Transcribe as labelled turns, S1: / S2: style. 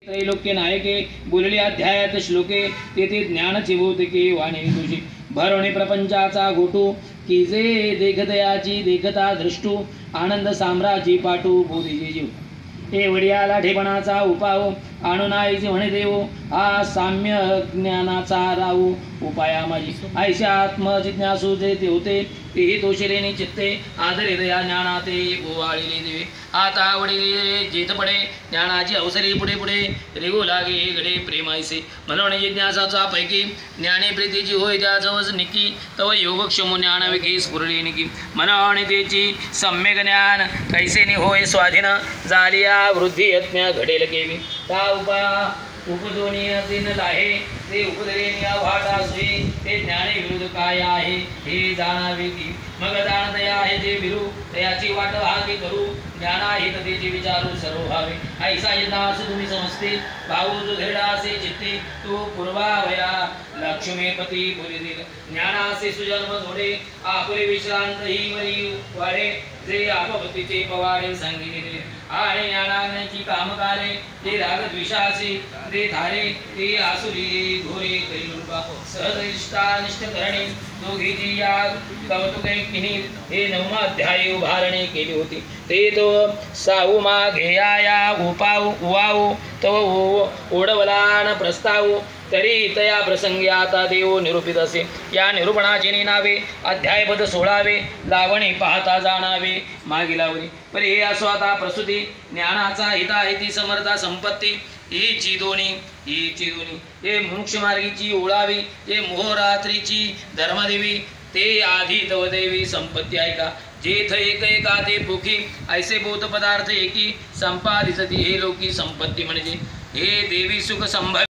S1: त्रैलोक्य Nike बोलले अध्यायात श्लोके तेथे ज्ञानाचे भौतिके वाणी तुझी भरवणे प्रपंचाचा घोटू की जे देखदयाची देखता दृष्टू आनंद साम्राजी पाटू बोधीचे जीव हे वडियाला ठेपणाचा उपाव आणुनाईचे म्हणे देव हा साम्य ज्ञानाचा राहू उपाया माझी ऐशा आत्मजिज्ञासू जे ते होते तेही दोषलेनी चित्ते आदरे दया ज्ञानाते गोवाळिले देवे आता वडिले जेत पडे ज्ञानाची अवसरी पुढे पुढे रेगो लागे गडे प्रेमायसे म्हणून जिज्ञासाचा पैकी ज्ञाने प्रीतीची होय त्या जवळ निकी तव योगक्षमो ज्ञानविकी स्फुरली निकी म्हणून त्याची सम्यक ज्ञान कैसेनी होय स्वाधीन झालिया वृद्धी यज्ञ घडेल केवी ता उपा उपदोनियतीन लाहे ते उपदरेनिया वाटा सुई ते ज्ञाने विरुद्ध काय आहे हे जाणावे की मग दान दया आहे जे विरू तयाची वाट हाती करू ज्ञाना हे तदेची विचारू सर्व व्हावे ऐसा यदास तुम्ही समजते भाऊ जो धेडासे चित्ते तो पूर्वावया लक्ष्मीपती पुरी दिल ज्ञानासे सुजन्म जोडे आपुले विश्रांत ही मरी वाढे जे आपत्तीचे पवाडे सांगितले आणि ज्ञानाची कामकारे ते रागद्वेषाचे ते धारे ते आसुरी घोरे कलियुगा सहजनिष्ठ करणे दोघीची या कौतुके किनी हे नवमा अध्याय उभारणे केली होती ते तो साऊमा घेया उपाव उवाऊ तो ओढवलान प्रस्ताव तरी तया प्रसंगी आता देव निरूपित असे या निरूपणाचे नावे अध्यायबद्ध 16वे लावणे पाहता जाणावे मागिलावरी पण हे असो आता प्रसूती ज्ञानाचा हिताहिती समर्था संपत्ती ही दोन्ही हे मोक्ष मार्गीची ओळावी हे मोहरात्रीची धर्मदेवी ते आधी तवदेवी संपत्ती आहे का जेथ एक एका ते पोखी ऐसे बोध पदार्थ एकी संपादिसती हे लोकी संपत्ती म्हणजे हे देवी सुख संभव